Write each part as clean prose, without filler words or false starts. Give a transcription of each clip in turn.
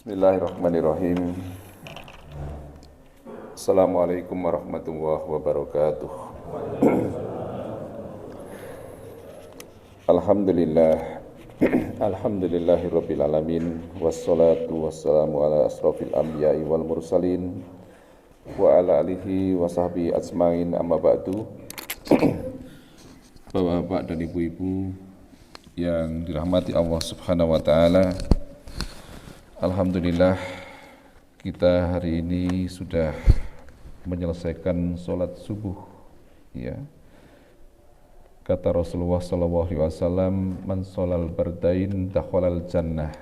Bismillahirrahmanirrahim. Assalamualaikum warahmatullahi wabarakatuh. Alhamdulillah. Alhamdulillahirabbil alamin wassalatu wassalamu ala asrofil anbiya'i wal mursalin wa ala alihi wa sahbihi ajmain, amma ba'du. Bapak-bapak dan ibu-ibu yang dirahmati Allah Subhanahu wa taala, alhamdulillah kita hari ini sudah menyelesaikan sholat subuh, ya. Kata Rasulullah SAW, man sholal bardain dakhalal jannah.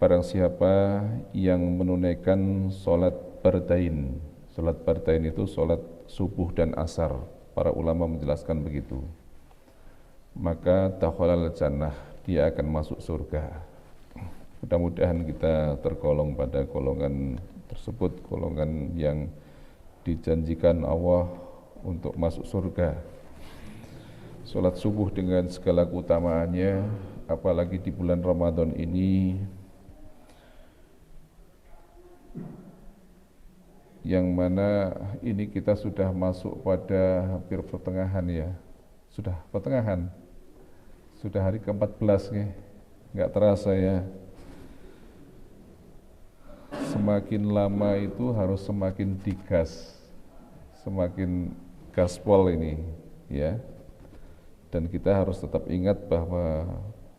Barang siapa yang menunaikan sholat bardain. Sholat bardain itu sholat subuh dan asar. Para ulama menjelaskan begitu. Maka dakhalal jannah, dia akan masuk surga. Mudah-mudahan kita tergolong pada golongan tersebut, golongan yang dijanjikan Allah untuk masuk surga. Salat subuh dengan segala keutamaannya, apalagi di bulan Ramadan ini, yang mana ini kita sudah masuk pada hampir pertengahan, ya. Sudah pertengahan, sudah hari ke-14 nih. Nggak terasa, ya. Semakin lama itu harus semakin digas, semakin gaspol ini, ya. Dan kita harus tetap ingat bahwa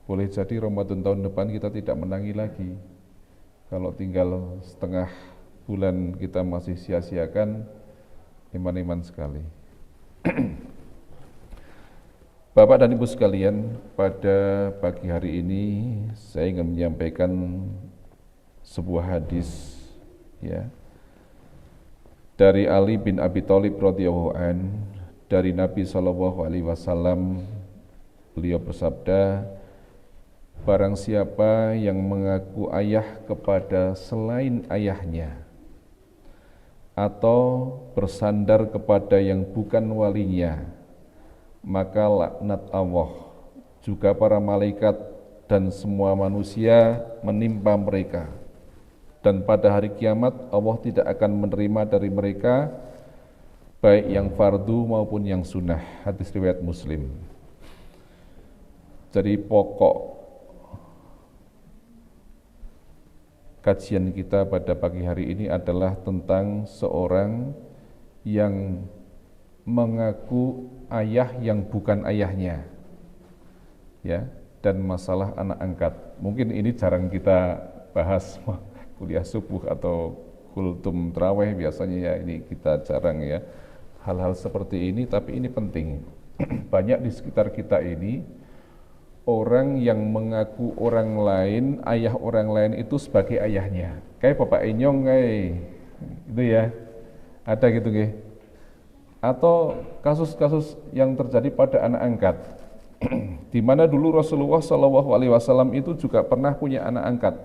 boleh jadi Ramadan tahun depan kita tidak menangi lagi. Kalau tinggal setengah bulan kita masih sia-siakan, iman-iman sekali. Bapak dan Ibu sekalian, pada pagi hari ini saya ingin menyampaikan sebuah hadis, ya, dari Ali bin Abi Thalib radhiyallahu an, dari Nabi SAW. Beliau bersabda, barang siapa yang mengaku ayah kepada selain ayahnya atau bersandar kepada yang bukan walinya, maka laknat Allah, juga para malaikat dan semua manusia menimpa mereka. Dan pada hari kiamat Allah tidak akan menerima dari mereka baik yang fardu maupun yang sunnah. Hadis riwayat Muslim. Jadi pokok kajian kita pada pagi hari ini adalah tentang seorang yang mengaku ayah yang bukan ayahnya, ya, dan masalah anak angkat. Mungkin ini jarang kita bahas kuliah subuh atau kultum tarawih, biasanya ya ini kita jarang, ya, hal-hal seperti ini, tapi ini penting. Banyak di sekitar kita ini orang yang mengaku orang lain, ayah orang lain itu sebagai ayahnya. Kayak Bapak Inyong itu, ya, ada gitu, nggih. Atau kasus-kasus yang terjadi pada anak angkat, di mana dulu Rasulullah SAW itu juga pernah punya anak angkat.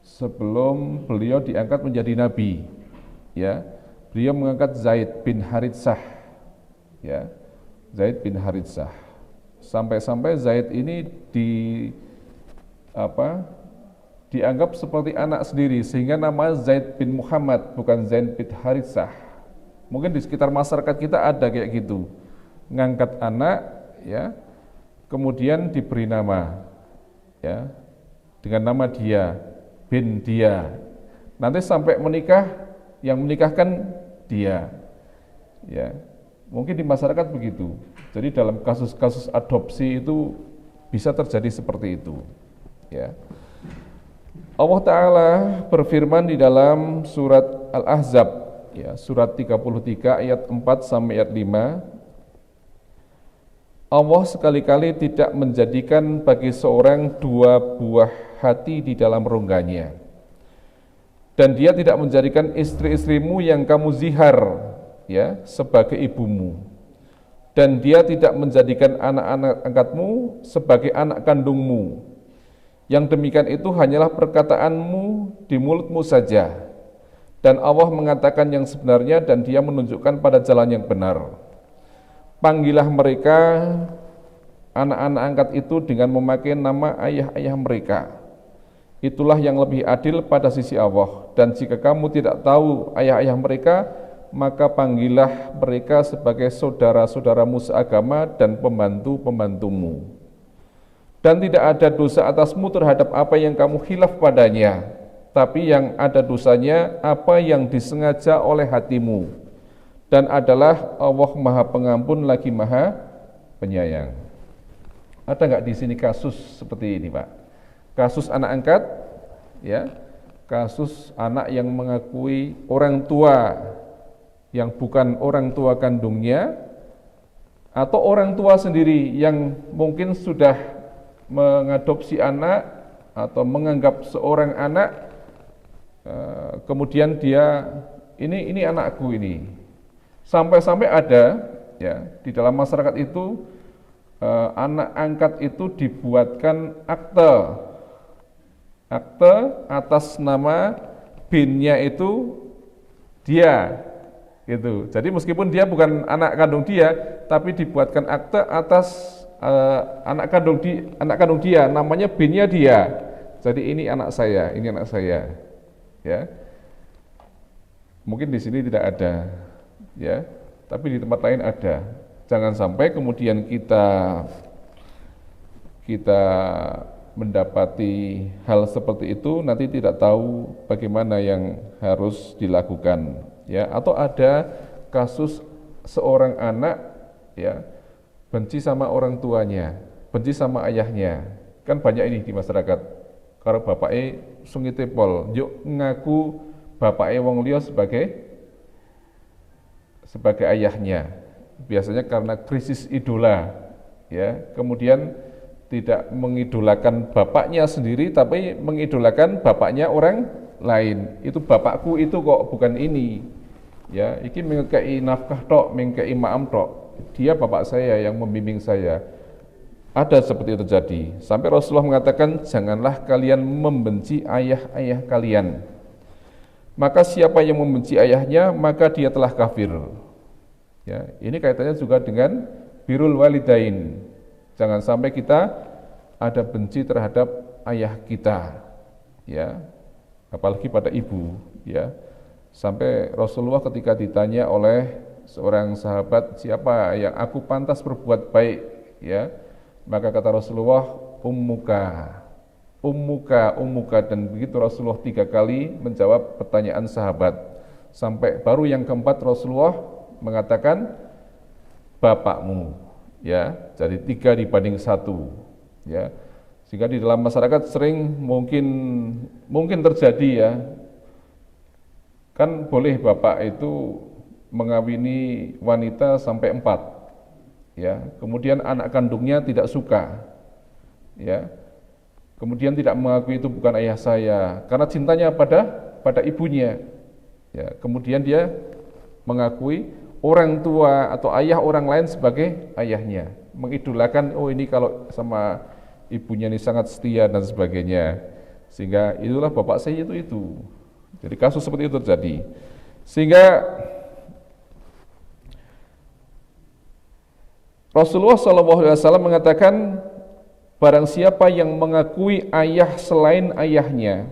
Sebelum beliau diangkat menjadi nabi, ya, beliau mengangkat Zaid bin Haritsah, ya, Zaid bin Haritsah. Sampai-sampai Zaid ini dianggap seperti anak sendiri, sehingga nama Zaid bin Muhammad, bukan Zaid bin Haritsah. Mungkin di sekitar masyarakat kita ada kayak gitu, ngangkat anak, ya, kemudian diberi nama, ya, dengan nama dia, bin dia. Nanti sampai menikah, yang menikahkan dia, ya. Mungkin di masyarakat begitu. Jadi dalam kasus-kasus adopsi itu bisa terjadi seperti itu, ya. Allah Ta'ala berfirman di dalam surat Al-Ahzab, ya, surat 33 ayat 4 sampai ayat 5. Allah sekali-kali tidak menjadikan bagi seorang dua buah hati di dalam rongganya, dan dia tidak menjadikan istri-istrimu yang kamu zihar, ya, sebagai ibumu, dan dia tidak menjadikan anak-anak angkatmu sebagai anak kandungmu. Yang demikian itu hanyalah perkataanmu di mulutmu saja, dan Allah mengatakan yang sebenarnya, dan dia menunjukkan pada jalan yang benar. Panggillah mereka anak-anak angkat itu dengan memakai nama ayah-ayah mereka. Itulah yang lebih adil pada sisi Allah. Dan jika kamu tidak tahu ayah-ayah mereka, maka panggillah mereka sebagai saudara-saudaramu seagama dan pembantu-pembantumu. Dan tidak ada dosa atasmu terhadap apa yang kamu khilaf padanya, tapi yang ada dosanya apa yang disengaja oleh hatimu. Dan adalah Allah Maha Pengampun lagi Maha Penyayang. Ada nggak di sini kasus seperti ini, Pak? Kasus anak angkat, ya, kasus anak yang mengakui orang tua yang bukan orang tua kandungnya, atau orang tua sendiri yang mungkin sudah mengadopsi anak atau menganggap seorang anak, kemudian dia ini anakku ini, sampai-sampai ada, ya, di dalam masyarakat itu anak angkat itu dibuatkan akte atas nama binnya itu dia, gitu. Jadi meskipun dia bukan anak kandung dia, tapi dibuatkan akte atas anak kandung dia, namanya binnya dia. Jadi ini anak saya, ya. Mungkin di sini tidak ada, ya, tapi di tempat lain ada. Jangan sampai kemudian kita mendapati hal seperti itu, nanti tidak tahu bagaimana yang harus dilakukan, ya. Atau ada kasus seorang anak, ya, benci sama orang tuanya, benci sama ayahnya. Kan banyak ini di masyarakat. Kalau bapaknya sungite pol, yuk ngaku bapaknya wong liya sebagai ayahnya. Biasanya karena krisis idola, ya. Kemudian tidak mengidolakan bapaknya sendiri, tapi mengidolakan bapaknya orang lain. Itu bapakku itu kok, bukan ini, ya. Iki mengekei nafkah tok, mengekei maam tok. Dia bapak saya yang membimbing saya. Ada seperti itu terjadi. Sampai Rasulullah mengatakan, janganlah kalian membenci ayah-ayah kalian. Maka siapa yang membenci ayahnya, maka dia telah kafir. Ya, ini kaitannya juga dengan birrul walidain. Jangan sampai kita ada benci terhadap ayah kita, ya, apalagi pada ibu, ya. Sampai Rasulullah ketika ditanya oleh seorang sahabat, siapa yang aku pantas berbuat baik, ya, maka kata Rasulullah, ummuka, dan begitu Rasulullah 3 kali menjawab pertanyaan sahabat. Sampai baru yang keempat Rasulullah mengatakan bapakmu, ya. Jadi 3 dibanding 1, ya. Sehingga di dalam masyarakat sering mungkin terjadi, ya. Kan boleh bapak itu mengawini wanita sampai 4, ya. Kemudian anak kandungnya tidak suka, ya. Kemudian tidak mengakui itu bukan ayah saya karena cintanya pada ibunya, ya. Kemudian dia mengakui orang tua atau ayah orang lain sebagai ayahnya, mengidolakan, oh ini kalau sama ibunya ini sangat setia dan sebagainya, sehingga itulah bapak saya itu. Jadi kasus seperti itu terjadi, sehingga Rasulullah SAW mengatakan, barang siapa yang mengakui ayah selain ayahnya,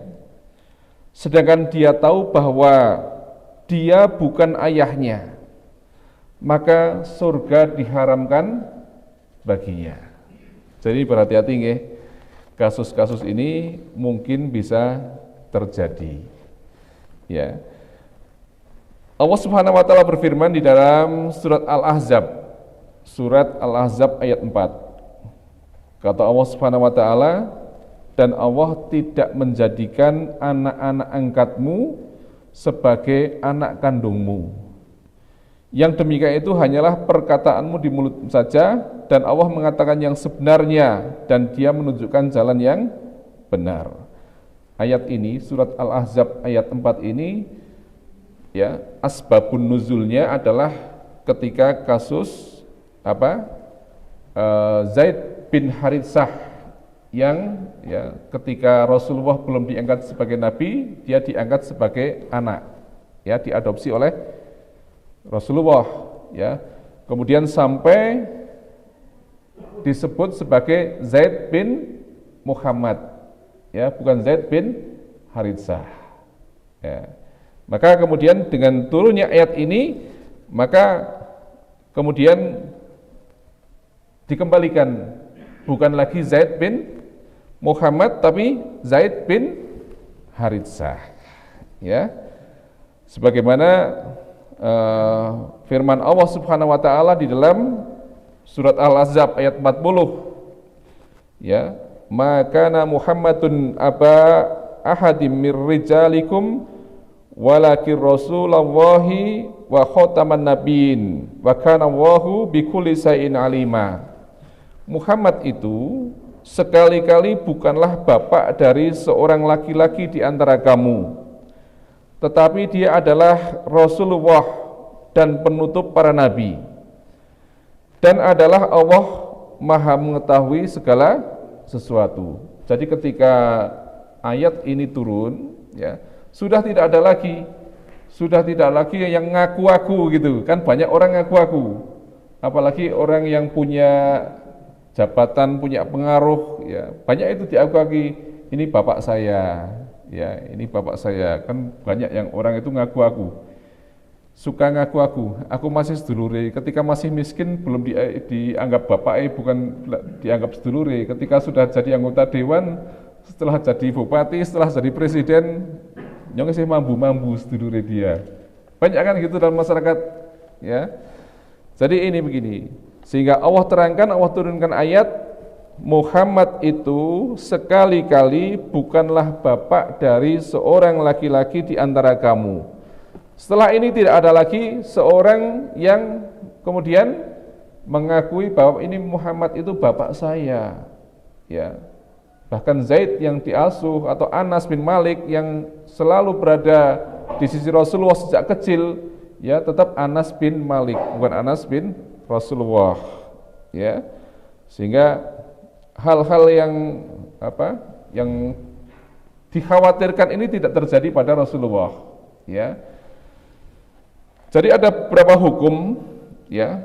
sedangkan dia tahu bahwa dia bukan ayahnya, maka surga diharamkan baginya. Jadi berhati-hati nggih. Kasus-kasus ini mungkin bisa terjadi. Ya. Allah Subhanahu wa taala berfirman di dalam surat Al-Ahzab ayat 4. Kata Allah Subhanahu wa taala, dan Allah tidak menjadikan anak-anak angkatmu sebagai anak kandungmu. Yang demikian itu hanyalah perkataanmu di mulut saja, dan Allah mengatakan yang sebenarnya, dan Dia menunjukkan jalan yang benar. Ayat ini, surat Al-Ahzab ayat 4 ini, ya, asbabun nuzulnya adalah ketika kasus Zaid bin Haritsah yang, ya, ketika Rasulullah belum diangkat sebagai nabi, dia diangkat sebagai anak, ya, diadopsi oleh Rasulullah, ya. Kemudian sampai disebut sebagai Zaid bin Muhammad, ya, bukan Zaid bin Haritsah. Ya. Maka kemudian dengan turunnya ayat ini, maka kemudian dikembalikan, bukan lagi Zaid bin Muhammad tapi Zaid bin Haritsah. Ya. Sebagaimana firman Allah Subhanahu wa taala di dalam surat Al-Ahzab ayat 40. Ya, maka Muhammadun aba ahadim mir rijalikum walakin rasulullahi wa khataman nabiyyin wa kana Allahu bikulli syai'in alima. Muhammad itu sekali-kali bukanlah bapak dari seorang laki-laki di antara kamu, tetapi dia adalah Rasulullah dan penutup para nabi, dan adalah Allah Maha mengetahui segala sesuatu. Jadi ketika ayat ini turun, ya, sudah tidak ada lagi yang ngaku-ngaku gitu kan. Banyak orang ngaku-ngaku, apalagi orang yang punya jabatan, punya pengaruh, ya, banyak itu diakui, ini bapak saya, ya, ini bapak saya. Kan banyak yang orang itu ngaku-ngaku, suka ngaku-ngaku, aku masih sedulure. Ketika masih miskin belum dianggap bapak, bukan dianggap sedulure. Ketika sudah jadi anggota dewan, setelah jadi bupati, setelah jadi presiden, nyong sih mambu sedulure dia. Banyak kan gitu dalam masyarakat, ya. Jadi ini begini, sehingga Allah terangkan, Allah turunkan ayat, Muhammad itu sekali-kali bukanlah bapak dari seorang laki-laki di antara kamu. Setelah ini tidak ada lagi seorang yang kemudian mengakui bahwa ini Muhammad itu bapak saya, ya. Bahkan Zaid yang diasuh atau Anas bin Malik yang selalu berada di sisi Rasulullah sejak kecil, ya, tetap Anas bin Malik, bukan Anas bin Rasulullah, ya. Sehingga hal-hal yang dikhawatirkan ini tidak terjadi pada Rasulullah, ya. Jadi ada beberapa hukum, ya,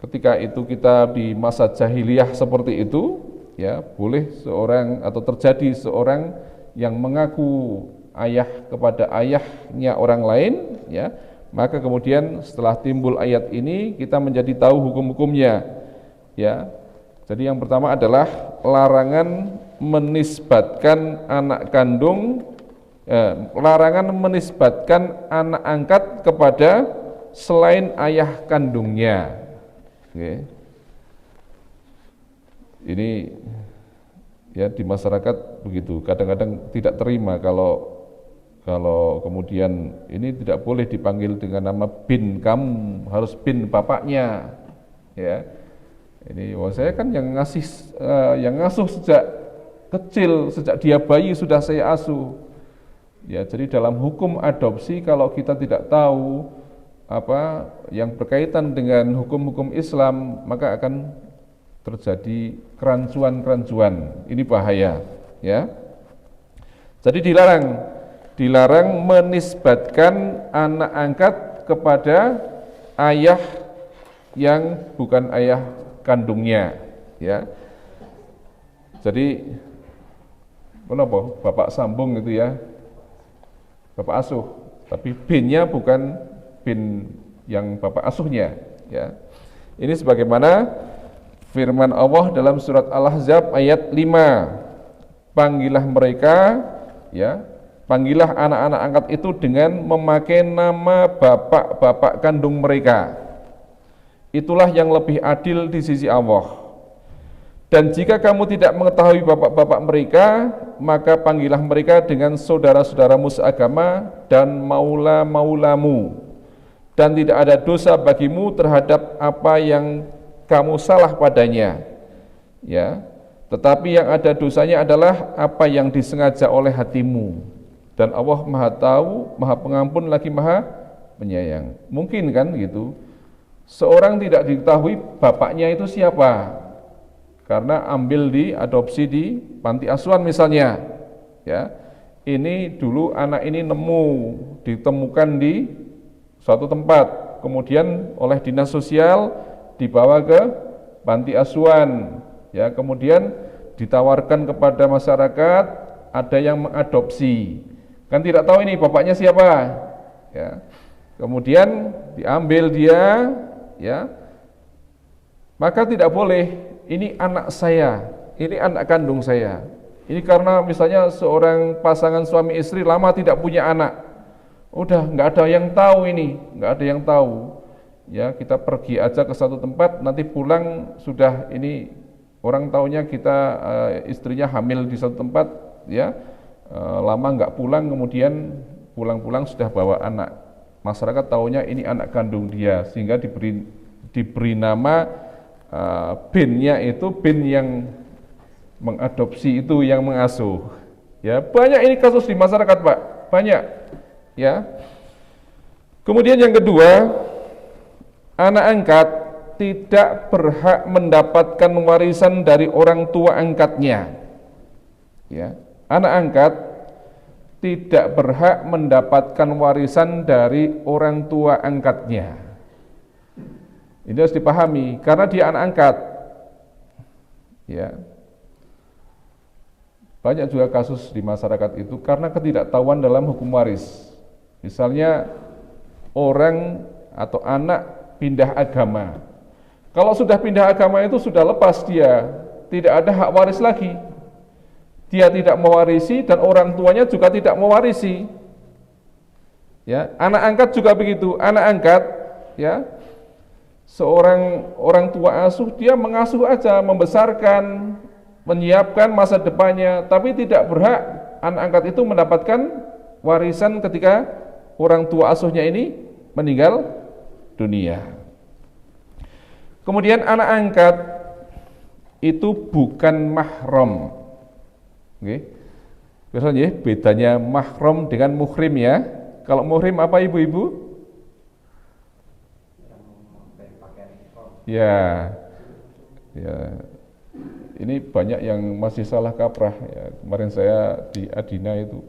ketika itu kita di masa jahiliyah seperti itu, ya, boleh seorang atau terjadi seorang yang mengaku ayah kepada ayahnya orang lain, ya, maka kemudian setelah timbul ayat ini kita menjadi tahu hukum-hukumnya, ya. Jadi yang pertama adalah larangan menisbatkan anak kandung, larangan menisbatkan anak angkat kepada selain ayah kandungnya. Oke. Ini ya di masyarakat begitu, kadang-kadang tidak terima kalau kemudian ini tidak boleh dipanggil dengan nama bin kamu, harus bin bapaknya, ya. Ini saya kan yang ngasuh sejak kecil, sejak dia bayi sudah saya asuh. Ya, jadi dalam hukum adopsi kalau kita tidak tahu apa yang berkaitan dengan hukum-hukum Islam, maka akan terjadi kerancuan-kerancuan. Ini bahaya, ya. Jadi dilarang menisbatkan anak angkat kepada ayah yang bukan ayah kandungnya, ya. Jadi kenapa bapak sambung gitu, ya, bapak asuh, tapi binnya bukan bin yang bapak asuhnya, ya. Ini sebagaimana firman Allah dalam surat Al-Ahzab ayat 5, panggillah mereka, ya, panggillah anak-anak angkat itu dengan memakai nama bapak-bapak kandung mereka. Itulah yang lebih adil di sisi Allah. Dan jika kamu tidak mengetahui bapak-bapak mereka, maka panggillah mereka dengan saudara-saudaramu seagama dan maula-maulamu. Dan tidak ada dosa bagimu terhadap apa yang kamu salah padanya, ya. Tetapi yang ada dosanya adalah apa yang disengaja oleh hatimu. Dan Allah Maha Tahu, Maha Pengampun lagi Maha Penyayang. Mungkin kan gitu, seorang tidak diketahui bapaknya itu siapa, karena ambil di adopsi di panti asuhan misalnya, ya. Ini dulu anak ini ditemukan di suatu tempat, kemudian oleh dinas sosial dibawa ke panti asuhan, ya, kemudian ditawarkan kepada masyarakat, ada yang mengadopsi, kan tidak tahu ini bapaknya siapa, ya, kemudian diambil dia, ya, maka tidak boleh, ini anak saya, ini anak kandung saya, ini karena misalnya seorang pasangan suami istri lama tidak punya anak, udah nggak ada yang tahu ini, nggak ada yang tahu, ya, kita pergi aja ke satu tempat, nanti pulang sudah ini orang taunya kita istrinya hamil di satu tempat, ya, lama nggak pulang, kemudian pulang-pulang sudah bawa anak, masyarakat taunya ini anak kandung dia, sehingga diberi nama binnya itu bin yang mengadopsi, itu yang mengasuh, ya, banyak ini kasus di masyarakat, Pak, banyak, ya. Kemudian yang kedua, anak angkat tidak berhak mendapatkan warisan dari orang tua angkatnya, ya. Anak angkat tidak berhak mendapatkan warisan dari orang tua angkatnya. Ini harus dipahami, karena dia anak angkat, ya. Banyak juga kasus di masyarakat itu karena ketidaktahuan dalam hukum waris. Misalnya orang atau anak pindah agama. Kalau sudah pindah agama itu sudah lepas dia, tidak ada hak waris lagi. Dia tidak mewarisi dan orang tuanya juga tidak mewarisi. Ya, anak angkat juga begitu. Anak angkat, ya, seorang orang tua asuh, dia mengasuh aja, membesarkan, menyiapkan masa depannya, tapi tidak berhak anak angkat itu mendapatkan warisan ketika orang tua asuhnya ini meninggal dunia. Kemudian anak angkat itu bukan mahram. Oke. Biasanya bedanya mahram dengan muhrim, ya. Kalau muhrim apa ibu-ibu? Ya. Ya. Ini banyak yang masih salah kaprah, ya. Kemarin saya di Adina itu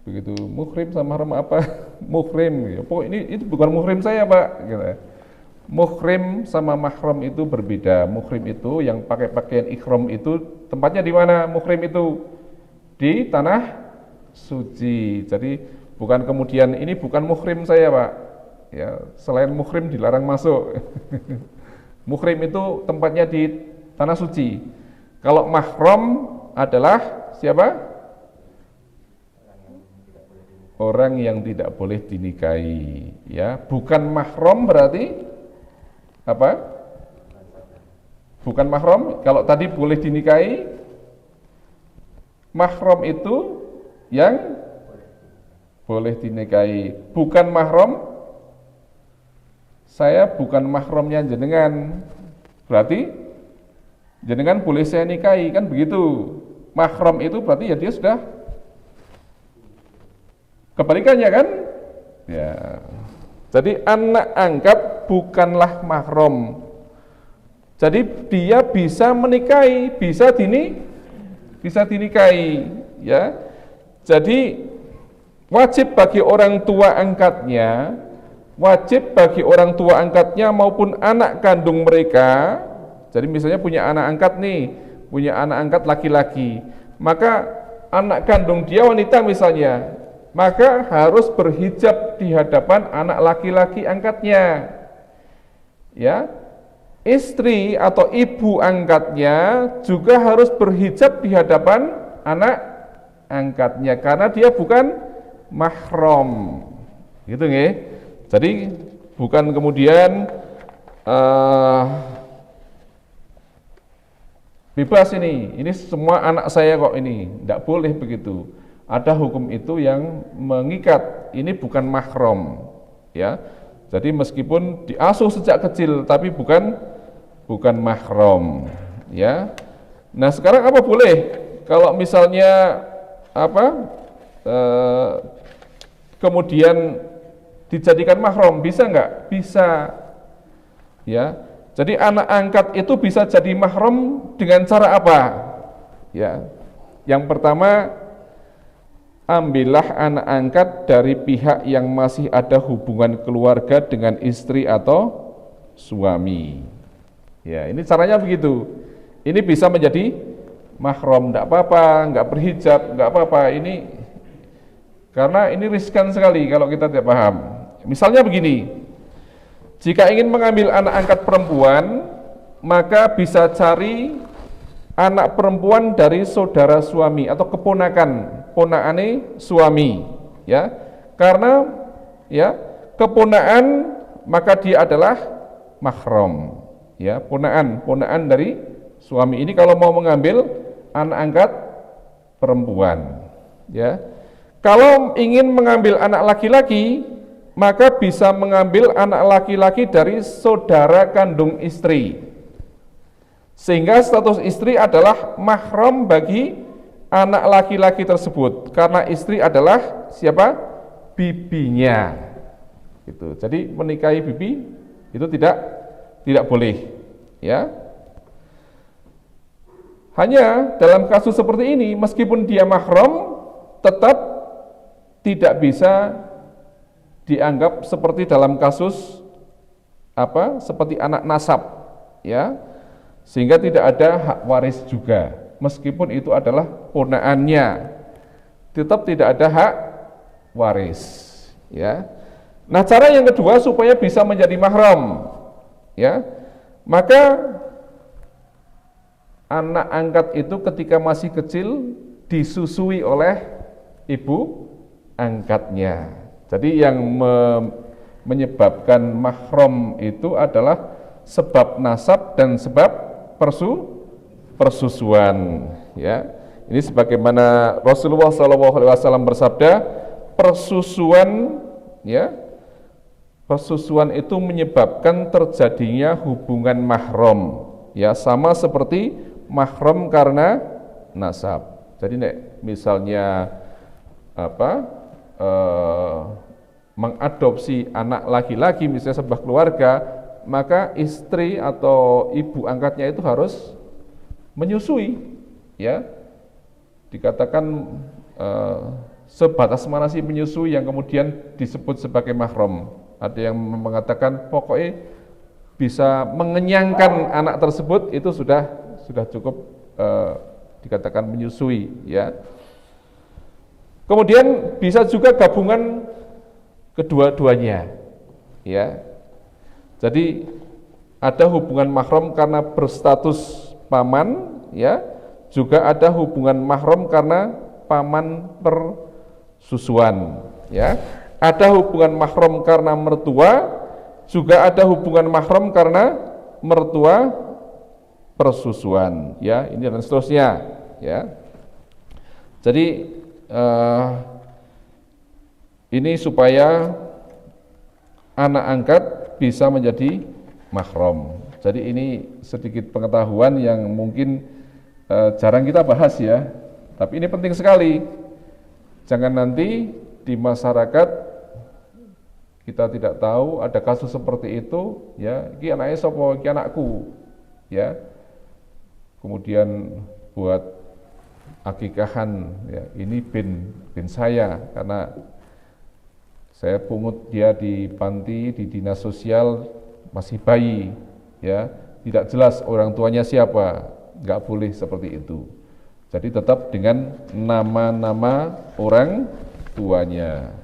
begitu, muhrim sama mahram apa? Muhrim, ya. Pokok ini itu bukan muhrim saya, Pak, gitu. Muhrim sama mahram itu berbeda. Muhrim itu yang pakai pakaian ihram itu tempatnya di mana? Muhrim itu di tanah suci. Jadi bukan kemudian ini bukan muhrim saya, Pak. Ya, selain muhrim dilarang masuk. Muhrim itu tempatnya di tanah suci. Kalau mahram adalah siapa? Orang yang tidak boleh dinikahi, ya. Bukan mahram berarti apa? Bukan mahram. Kalau tadi boleh dinikahi, mahram itu yang boleh dinikahi. Bukan mahram, saya bukan mahramnya jenengan, berarti jenengan boleh saya nikahi, kan begitu. Mahram itu berarti ya dia sudah kebalikannya, kan? Ya. Jadi anak angkat bukanlah mahram. Jadi dia bisa menikahi, bisa dinikahi, ya. Jadi wajib bagi orang tua angkatnya, maupun anak kandung mereka. Jadi misalnya punya anak angkat nih, punya anak angkat laki-laki, maka anak kandung dia wanita misalnya, maka harus berhijab di hadapan anak laki-laki angkatnya, ya. Istri atau ibu angkatnya juga harus berhijab di hadapan anak angkatnya, karena dia bukan mahram, gitu nggih. Jadi bukan kemudian bebas ini semua anak saya kok, ini tidak boleh begitu. Ada hukum itu yang mengikat, ini bukan mahram, ya. Jadi meskipun diasuh sejak kecil tapi bukan mahram, ya. Nah, sekarang apa boleh kalau misalnya kemudian dijadikan mahram, bisa enggak? Bisa, ya. Jadi anak angkat itu bisa jadi mahram dengan cara apa? Ya. Yang pertama, ambillah anak angkat dari pihak yang masih ada hubungan keluarga dengan istri atau suami. Ya, ini caranya begitu. Ini bisa menjadi mahram, enggak apa-apa, enggak berhijab, enggak apa-apa. Ini karena ini riskan sekali kalau kita tidak paham. Misalnya begini, jika ingin mengambil anak angkat perempuan, maka bisa cari anak perempuan dari saudara suami atau ponakane suami, ya. Karena ya, keponaan maka dia adalah mahram, ya, ponaan dari suami. Ini kalau mau mengambil anak angkat perempuan, ya. Kalau ingin mengambil anak laki-laki, maka bisa mengambil anak laki-laki dari saudara kandung istri. Sehingga status istri adalah mahram bagi anak laki-laki tersebut, karena istri adalah siapa? Bibinya. Gitu. Jadi menikahi bibi itu tidak boleh, ya. Hanya dalam kasus seperti ini, meskipun dia mahram, tetap tidak bisa dianggap seperti dalam kasus seperti anak nasab, ya, sehingga tidak ada hak waris juga, meskipun itu adalah ponaannya, tetap tidak ada hak waris, ya. Nah, cara yang kedua supaya bisa menjadi mahram, ya, maka anak angkat itu ketika masih kecil disusui oleh ibu angkatnya. Jadi yang menyebabkan mahram itu adalah sebab nasab dan sebab persusuan, ya. Ini sebagaimana Rasulullah SAW bersabda, persusuan, ya, persusuan itu menyebabkan terjadinya hubungan mahram, ya, sama seperti mahram karena nasab. Jadi misalnya mengadopsi anak laki-laki, misalnya sebuah keluarga, maka istri atau ibu angkatnya itu harus menyusui, ya. Dikatakan sebatas mana sih menyusui yang kemudian disebut sebagai mahram. Ada yang mengatakan pokoknya bisa mengenyangkan anak tersebut itu sudah cukup dikatakan menyusui, ya. Kemudian bisa juga gabungan kedua-duanya, ya. Jadi ada hubungan mahram karena berstatus paman, ya. Juga ada hubungan mahram karena paman persusuan, ya. Ada hubungan mahram karena mertua, juga ada hubungan mahram karena mertua persusuan, ya. Ini dan seterusnya, ya. Jadi ini supaya anak angkat bisa menjadi mahram. Jadi ini sedikit pengetahuan yang mungkin jarang kita bahas, ya, tapi ini penting sekali. Jangan nanti di masyarakat kita tidak tahu ada kasus seperti itu, ya, iki anake sapa, iki anakku, ya. Kemudian buat akikahan, ya, ini bin saya karena saya pungut dia di panti, di dinas sosial masih bayi, ya, tidak jelas orang tuanya siapa, nggak boleh seperti itu. Jadi tetap dengan nama-nama orang tuanya.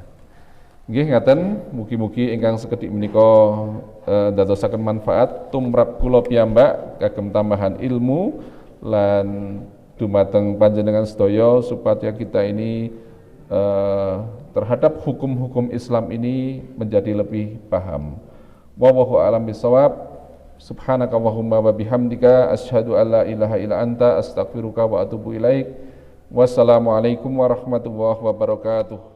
Nggih ngaten, mugi-mugi ingkang sekedhik menika dadosaken manfaat tumrap kula piyambak kagem tambahan ilmu lan dumateng panjenengan sedaya supaya kita ini terhadap hukum-hukum Islam ini menjadi lebih paham. Wallahu a'lam bishawab. Subhanakallahumma wa bihamdika asyhadu an la ilaha illa anta astaghfiruka wa atubu ilaik. Wassalamualaikum warahmatullahi wabarakatuh.